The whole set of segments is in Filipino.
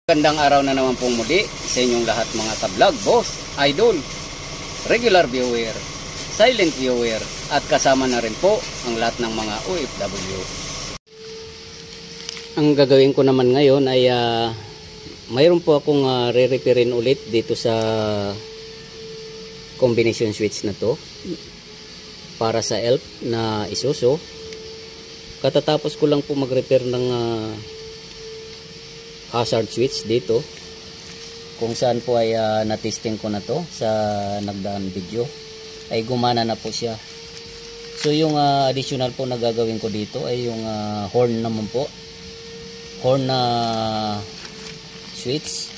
Gandang araw na naman pong muli sa inyong lahat mga ka-vlog, boss, idol, regular viewer, silent viewer at kasama na rin po ang lahat ng mga OFW. Ang gagawin ko naman ngayon ay mayroon po akong re-repairin ulit dito sa combination switch na to para sa ELF na Isuzu. Katatapos ko lang po mag-repair ng hazard switch dito kung saan po ay na-testing ko na to sa nagdaan video, ay gumana na po siya. So yung additional po na gagawin ko dito ay yung horn naman po, horn na switch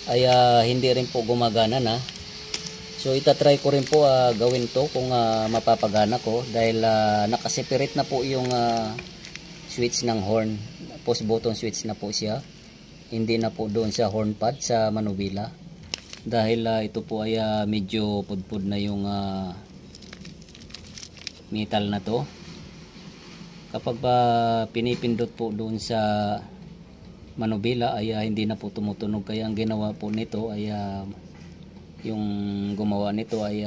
ay hindi rin po gumagana na. So itatry ko rin po gawin to kung mapapagana ko, dahil nakaseparate na po yung switch ng horn, push button switch na po siya, hindi na po doon sa horn pad sa manubila, dahil ito po ay medyo pudpud na yung metal na to. Kapag pinipindot po doon sa manubila ay hindi na po tumutunog, kaya ang ginawa po nito ay yung gumawa nito ay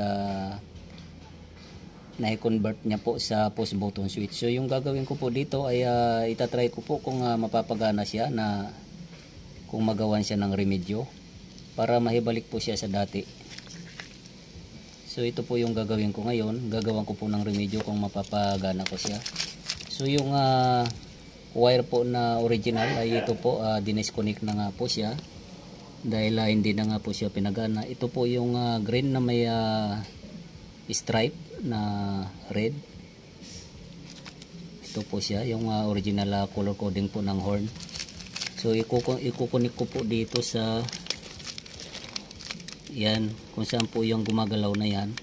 na-convert niya po sa push button switch. So yung gagawin ko po dito ay itatry ko po kung mapapagana siya, na kung magawan siya ng remedyo para mahibalik po siya sa dati. So ito po yung gagawin ko ngayon, gagawan ko po ng remedyo kung mapapagana ko siya. So yung wire po na original ay ito po, dinisconnect na nga po siya dahil hindi na nga po siya pinagana. Ito po yung green na may stripe na red. Ito po siya yung original color coding po ng horn. So ikukunik ko po dito sa yan, kung saan po yung gumagalaw na yan.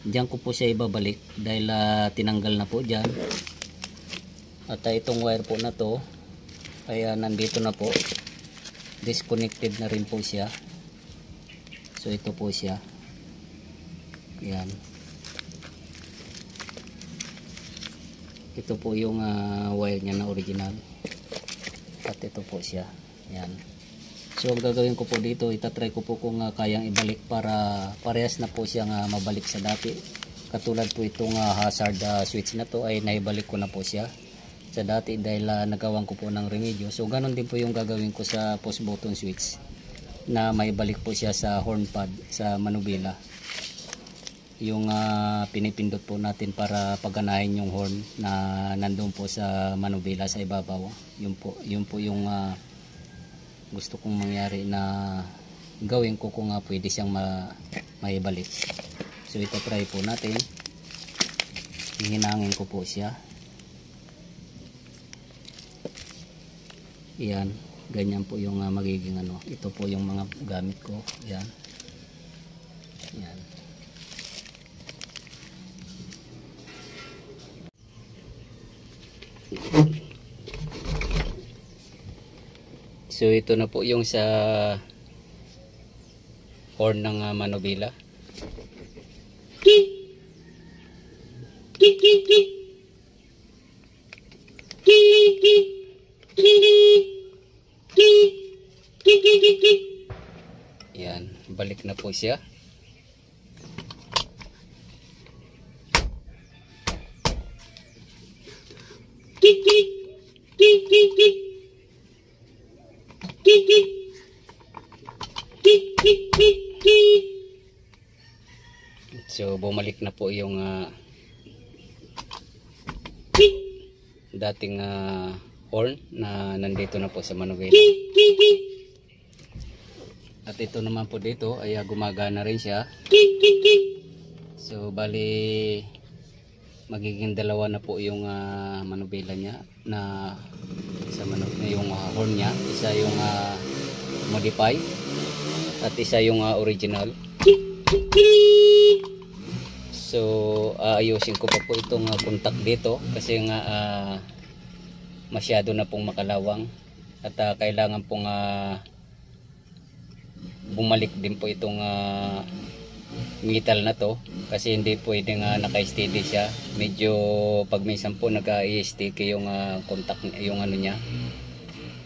Diyan ko po siya ibabalik dahil tinanggal na po dyan. At itong wire po na to ay nandito na po, disconnected na rin po siya. So ito po siya, yan. Ito po yung wire niya na original, at ito po siya, yan. So ang gagawin ko po dito, itatry ko po kung kayang ibalik para parehas na po siyang mabalik sa dati. Katulad po itong hazard switch na to ay naibalik ko na po siya sa dati dahil nagawan ko po ng remedyo. So ganon din po yung gagawin ko sa push button switch, na maibalik po siya sa horn pad sa manubila, yung pinipindot po natin para paganahin yung horn na nandun po sa manubila sa ibabaw. Yun po yung gusto kong mangyari na gawin ko kung pwede siyang maibalik. So ito try po natin, hihinangin ko po siya. Yan, ganyan po yung magiging ito po yung mga gamit ko. Yan, yan. So ito na po yung sa horn ng manubila. Yan, balik na po siya. So bumalik na po yung dating horn na nandito na po sa manubila. At ito naman po dito ay gumagana rin siya. So bali magiging dalawa na po yung manubila niya, na isa yung horn niya, isa yung modify at isa yung original. So ayusin ko pa po itong contact dito kasi nga masyado na pong makalawang, at kailangan pong bumalik din po itong metal na to, kasi hindi pwedeng naka-steady siya. Medyo pag minsan po nag-i-sticky yung contact, yung niya,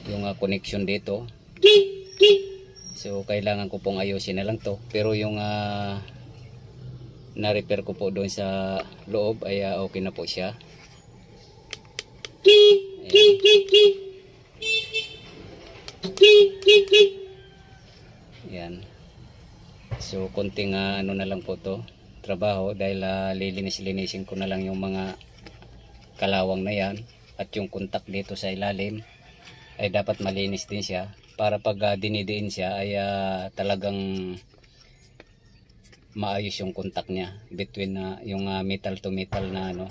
yung connection dito. So kailangan ko pong ayusin na lang to, pero yung na-repair ko po doon sa loob ay okay na po siya. Ayan. So konting ano na lang po to trabaho, dahil lilinis-linisin ko na lang yung mga kalawang na yan, at yung kontak dito sa ilalim ay dapat malinis din siya, para pag dinidiin siya ay talagang maayos yung kontak niya between yung metal to metal na ano.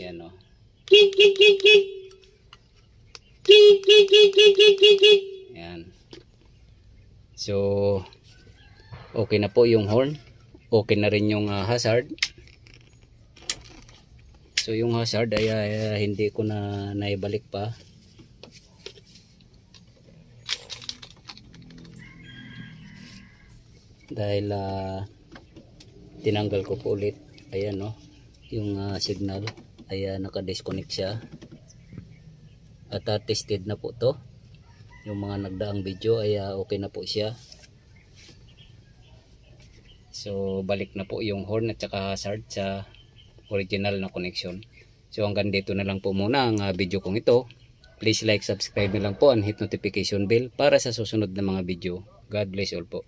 Yan o. Yan. So okay na po yung horn, okay na rin yung hazard. So yung hazard ay hindi ko na naibalik pa. Dahil tinanggal ko po ulit. Ayan no, yung signal ay naka-disconnect siya. At tested na po to. Yung mga nagdaang video ay okay na po siya. So balik na po yung horn at saka hazard sa original na connection. So hanggang dito na lang po muna ang video kong ito. Please like, subscribe na lang po and hit notification bell para sa susunod na mga video. God bless all po.